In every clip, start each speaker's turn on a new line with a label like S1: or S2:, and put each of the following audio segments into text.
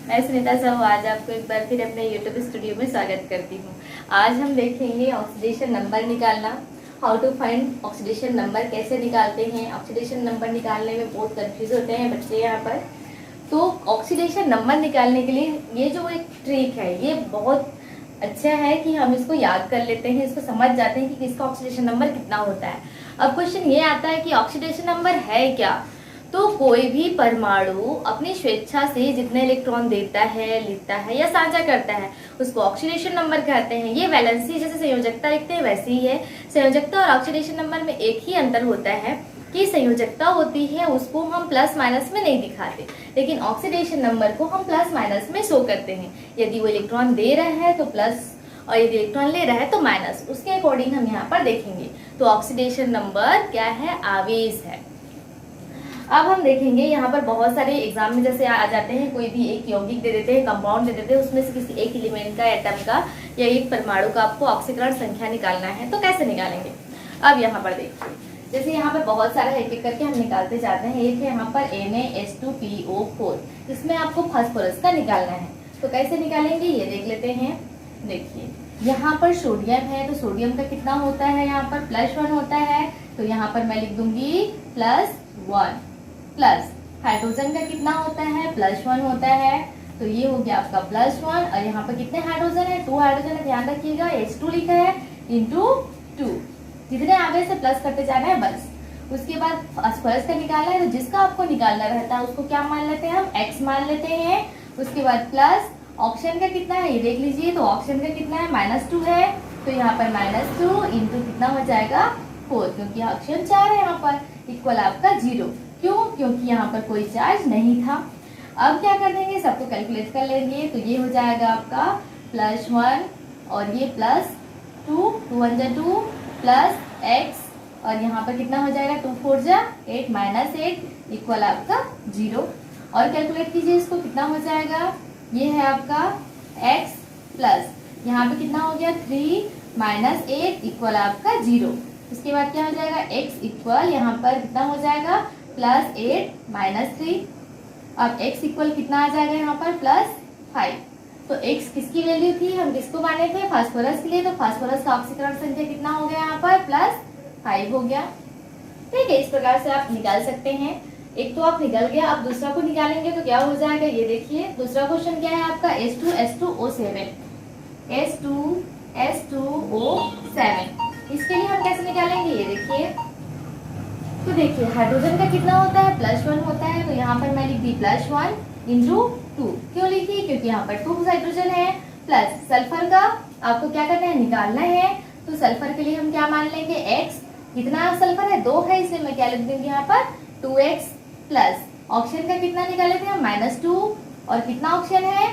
S1: मैं सुनीता साहू आज आपको एक बार फिर अपने YouTube स्टूडियो में स्वागत करती हूँ। आज हम देखेंगे ऑक्सीडेशन नंबर निकालना। How to find oxidation number, कैसे निकालते हैं। ऑक्सीडेशन नंबर निकालने में बहुत कंफ्यूज होते हैं बच्चे यहाँ पर। तो ऑक्सीडेशन नंबर निकालने के लिए ये जो एक ट्रिक है ये बहुत अच्छा है कि हम इसको याद कर लेते हैं, इसको समझ जाते हैं कि किसका ऑक्सीडेशन नंबर कितना होता है। अब क्वेश्चन ये आता है कि ऑक्सीडेशन नंबर है क्या। तो कोई भी परमाणु अपनी स्वेच्छा से जितने इलेक्ट्रॉन देता है, लेता है या साझा करता है उसको ऑक्सीडेशन नंबर कहते हैं। ये वैलेंसी जैसे संयोजकता लिखते हैं वैसे ही है। संयोजकता और ऑक्सीडेशन नंबर में एक ही अंतर होता है कि संयोजकता होती है उसको हम प्लस माइनस में नहीं दिखाते, लेकिन ऑक्सीडेशन नंबर को हम प्लस माइनस में शो करते हैं। यदि वो इलेक्ट्रॉन दे रहा है तो प्लस और यदि इलेक्ट्रॉन ले रहा है तो माइनस, उसके अकॉर्डिंग हम यहाँ पर देखेंगे। तो ऑक्सीडेशन नंबर क्या है, आवेश है। अब हम देखेंगे यहाँ पर बहुत सारे एग्जाम में जैसे आ जाते हैं, कोई भी एक यौगिक दे देते हैं, कंपाउंड दे देते हैं, उसमें से किसी एक एलिमेंट का, एटम का या एक परमाणु का आपको ऑक्सीकरण संख्या निकालना है। तो कैसे निकालेंगे, अब यहाँ पर देखिए। जैसे यहाँ पर बहुत सारा एक एक करके हम निकालते जाते हैं। एक है यहाँ पर Na2PO4, इसमें आपको फास्फोरस का निकालना है। तो कैसे निकालेंगे ये देख लेते हैं। देखिए यहाँ पर सोडियम है, तो सोडियम का कितना होता है, यहाँ पर +1 होता है। तो यहाँ पर मैं लिख दूंगी +1 प्लस हाइड्रोजन का कितना होता है, +1 होता है। तो ये हो गया आपका +1 और यहाँ पर कितने हाइड्रोजन है, 2 हाइड्रोजन है, ध्यान रखिएगा H2 लिखा है इंटू 2। जितने आगे से प्लस करते जाना है बस। उसके बाद फास्फोरस का निकालना है, तो जिसका आपको निकालना रहता है उसको क्या मान लेते हैं हम, X मान लेते हैं। उसके बाद प्लस ऑक्सीजन का कितना है ये देख लीजिए। तो ऑक्सीजन का कितना है, -2 है। तो यहाँ पर -2 इंटू कितना हो जाएगा 4, क्योंकि ऑक्सीजन 4 है यहाँ पर, इक्वल आपका 0। क्यों, क्योंकि यहाँ पर कोई चार्ज नहीं था। अब क्या कर देंगे, सबको कैलकुलेट कर लेंगे। तो ये हो जाएगा आपका +1 और ये +2, 2 1 2 प्लस x और यहाँ पर कितना हो जाएगा 2 4 8 -8 इक्वल आपका 0। और कैलकुलेट कीजिए इसको, कितना हो जाएगा, ये है आपका x प्लस यहाँ पे कितना हो गया 3 -8 इक्वल आपका 0। उसके बाद क्या हो जाएगा x इक्वल यहाँ पर कितना हो जाएगा +8 -3। अब x इक्वल कितना आ जाएगा यहाँ पर +5। तो x किसकी वैल्यू थी, हम किसको माने थे, फास्फोरस के लिए। तो फास्फोरस का ऑक्सीकरण संख्या कितना हो गया यहाँ पर +5 हो गया। ठीक है, इस प्रकार से आप निकाल सकते हैं। एक तो आप निकल गया, अब दूसरा को निकालेंगे तो क्या हो जाएगा ये देखिए। दूसरा क्वेश्चन क्या है आपका, H2SO7। H2SO7 इसके लिए हम कैसे निकालेंगे ये देखिए। तो देखिए हाइड्रोजन का कितना होता है, +1 होता है। तो यहाँ पर मैं लिख दी +1 इंटू 2। क्यों लिखी, क्योंकि यहाँ पर 2 हाइड्रोजन है। प्लस सल्फर का आपको क्या करना है, निकालना है। तो सल्फर के लिए हम क्या मान लेंगे, x। कितना सल्फर है, 2 है, इसलिए मैं क्या लिख दूंगी यहाँ पर 2x प्लस ऑक्सीजन का कितना निकाले थे हम, -2 और कितना ऑक्सीजन है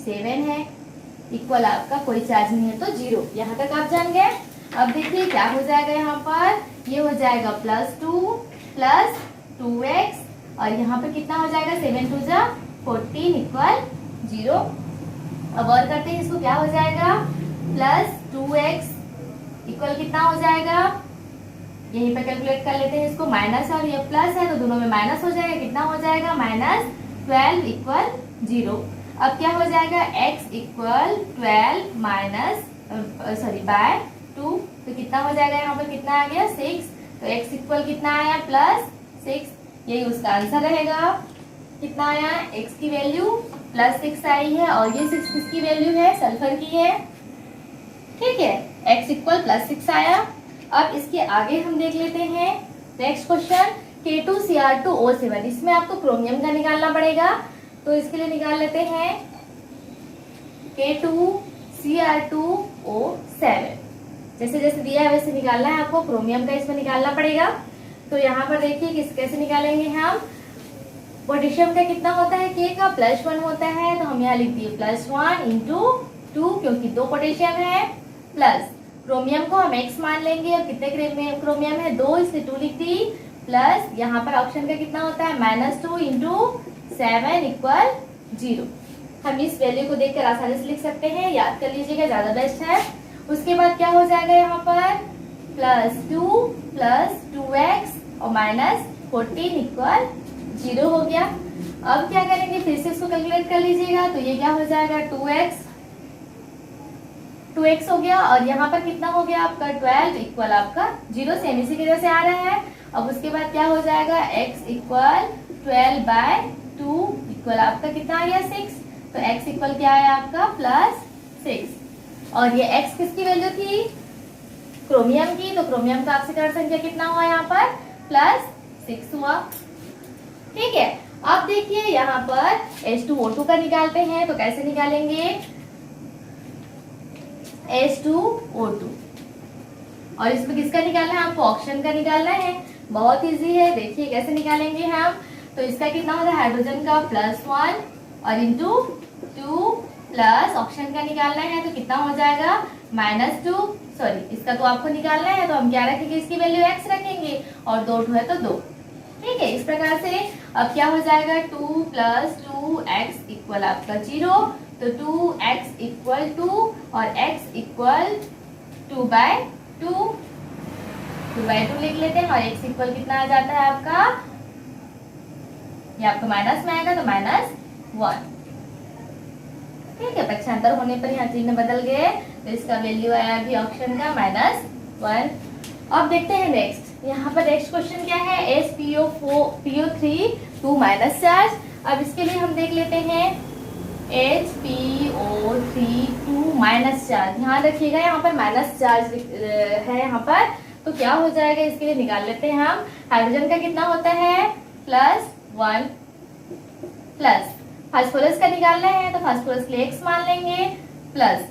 S1: 7 है, इक्वल आपका कोई चार्ज नहीं है तो 0। यहाँ तक आप जान गए। अब देखिए क्या हो जाएगा यहाँ पर, ये हो जाएगा +2 प्लस 2x और यहाँ पर कितना हो जाएगा 7 2 14 इक्वल 0। अब और करते हैं इसको, क्या हो जाएगा +2x इक्वल कितना हो जाएगा, यहीं पर कैलकुलेट कर लेते हैं इसको। माइनस और ये प्लस है तो दोनों में माइनस हो जाएगा, कितना हो जाएगा -12 इक्वल 0। अब क्या हो जाएगा x इक्वल 12 बाय 2। तो कितना हो जाएगा यहाँ पर, कितना आ गया 6। तो x इक्वल कितना आया +6, यही उसका आंसर रहेगा। कितना आया, x की वैल्यू +6 आई है और ये 6 किसकी वैल्यू है, सल्फर की है। ठीक है, x इक्वल +6 आया। अब इसके आगे हम देख लेते हैं नेक्स्ट क्वेश्चन, K2Cr2O7। इसमें आपको क्रोमियम का निकालना पड़ेगा, तो इसके लिए निकाल लेते हैं K2Cr2O7। जैसे जैसे दिया है वैसे निकालना है आपको, क्रोमियम का इसमें निकालना पड़ेगा। तो यहाँ पर देखिए कैसे निकालेंगे हम। पोटेशियम का कितना होता है, K का +1 होता है। तो हम यहाँ लिख दिए +1 इंटू 2, क्योंकि 2 पोटेशियम है। प्लस क्रोमियम को हम x मान लेंगे और कितने क्रोमियम है 2, इसलिए 2 लिख दी। प्लस यहाँ पर ऑप्शन का कितना होता है -2 इंटू 7 इक्वल 0। हम इस वैल्यू को देखकर आसानी से लिख सकते हैं, याद कर लीजिएगा, ज्यादा बेस्ट है। उसके बाद क्या हो जाएगा यहाँ पर +2 प्लस 2x और -14 इक्वल 0 हो गया। अब क्या करेंगे, फिर से इसको कैलकुलेट कर लीजिएगा। तो ये क्या हो जाएगा 2x हो गया, और यहाँ पर कितना हो गया आपका 12 इक्वल आपका 0, सेम इसी की वजह से आ रहा है। अब उसके बाद क्या हो जाएगा x इक्वल 12/2 इक्वल आपका कितना आ गया 6। तो x इक्वल क्या है आपका +6। और ये x किसकी वैल्यू थी, क्रोमियम की, तो क्रोमियम का ऑक्सीकरण संख्या कितना हुआ यहाँ पर +6 हुआ। ठीक है, अब देखिए यहाँ पर H2O2 का निकालते हैं। तो कैसे निकालेंगे, H2O2, और इसमें किसका निकालना है आपको, ऑक्सीजन का निकालना है। बहुत इजी है, देखिए कैसे निकालेंगे हम। तो इसका कितना होता है, हाइड्रोजन का +1 और इंटू 2 प्लस ऑक्सीजन का निकालना है, तो कितना हो जाएगा -2। सॉरी, इसका तो आपको निकालना है, तो हम क्या रखेंगे, इसकी वैल्यू x रखेंगे, और 2 है तो 2। ठीक है, इस प्रकार से अब क्या हो जाएगा 2 + 2x इक्वल आपका 0। तो 2x इक्वल 2 और x इक्वल 2/2 लिख लेते हैं, और x इक्वल कितना आ जाता है आपका, ये आपका माइनस में आएगा तो -1। ठीक है, पक्षांतर होने पर यहाँ चिन्ह बदल गए, तो इसका वैल्यू आया अभी ऑप्शन का -1। अब देखते हैं नेक्स्ट, यहाँ पर नेक्स्ट क्वेश्चन क्या है, HPO3 2 माइनस चार्ज। अब इसके लिए हम देख लेते हैं HPO3 2 माइनस चार्ज। ध्यान रखिएगा यहाँ पर माइनस चार्ज है यहाँ पर, तो क्या हो जाएगा, इसके लिए निकाल लेते हैं हम। हाइड्रोजन का कितना होता है +1 प्लस फास्फोरस का निकालना है, तो फास्फोरस के लिए x मान लेंगे, प्लस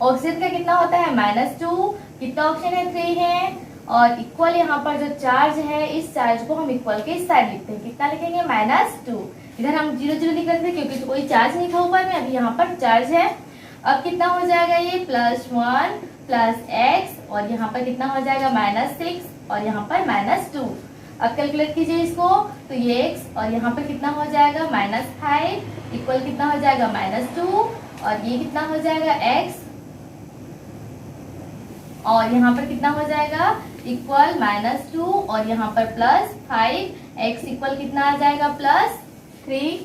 S1: ऑक्सीजन का कितना होता है -2, कितना ऑप्शन है 3 है, और इक्वल यहाँ पर जो चार्ज है, इस चार्ज को हम इक्वल के इस साइड लिखते हैं, कितना लिखेंगे -2। इधर हम 0 0 लिख रहे थे क्योंकि तो कोई चार्ज नहीं था ऊपर में, अभी यहाँ पर चार्ज है। अब कितना हो जाएगा ये +1 प्लस x, और यहाँ पर कितना हो जाएगा -6 और यहाँ पर -2। अब कैलकुलेट कीजिए इसको, तो ये x और यहाँ पर कितना हो जाएगा -5 इक्वल कितना हो जाएगा -2, और ये कितना हो जाएगा x, और यहाँ पर कितना हो जाएगा इक्वल -2 और यहाँ पर +5, x इक्वल कितना आ जाएगा +3।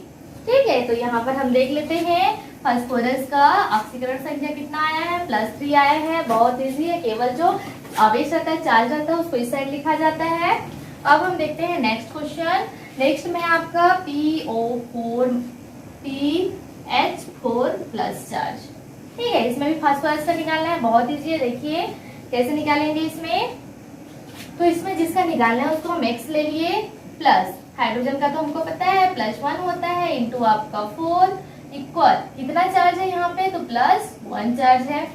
S1: ठीक है, तो यहाँ पर हम देख लेते हैं फास्फोरस का ऑक्सीकरण संख्या कितना आया है, +3 आया है। बहुत इजी है, केवल जो आवेश रहता है, चार्ज रहता है, उसको इस साइड लिखा जाता है। अब हम देखते हैं नेक्स्ट क्वेश्चन। नेक्स्ट में आपका PH4 प्लस चार्ज। ठीक है, इसमें भी फास्फोरस का निकालना है, बहुत इजी है। देखिए कैसे निकालेंगे इसमें, तो इसमें जिसका निकालना है उसको हम x ले लिए, प्लस हाइड्रोजन का तो हमको पता है +1 होता है, इंटू आपका 4 इक्वल कितना चार्ज है यहाँ पे, तो +1 चार्ज है।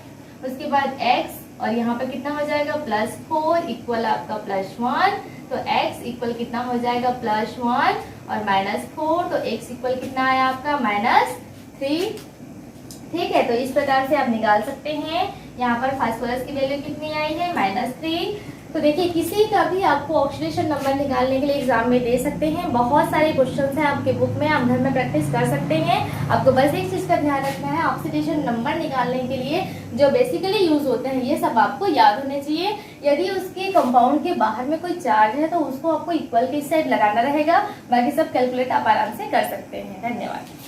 S1: उसके बाद x, और यहाँ पे कितना हो जाएगा +4 इक्वल आपका +1, तो x इक्वल कितना हो जाएगा +1 और -4, तो x इक्वल कितना आया आपका -3। ठीक है, तो इस प्रकार से आप निकाल सकते हैं। यहाँ पर फास्फोरस की वैल्यू कितनी आई है -3। तो देखिए, किसी का भी आपको ऑक्सीडेशन नंबर निकालने के लिए एग्जाम में दे सकते हैं। बहुत सारे क्वेश्चंस हैं आपके बुक में, आप घर में प्रैक्टिस कर सकते हैं। आपको बस एक चीज का ध्यान रखना है, ऑक्सीडेशन नंबर निकालने के लिए जो बेसिकली यूज होते हैं ये सब आपको याद होने चाहिए। यदि उसके कंपाउंड के बाहर में कोई चार्ज है तो उसको आपको इक्वल के साइड लगाना रहेगा, बाकी सब कैलकुलेट आप आराम से कर सकते हैं। धन्यवाद।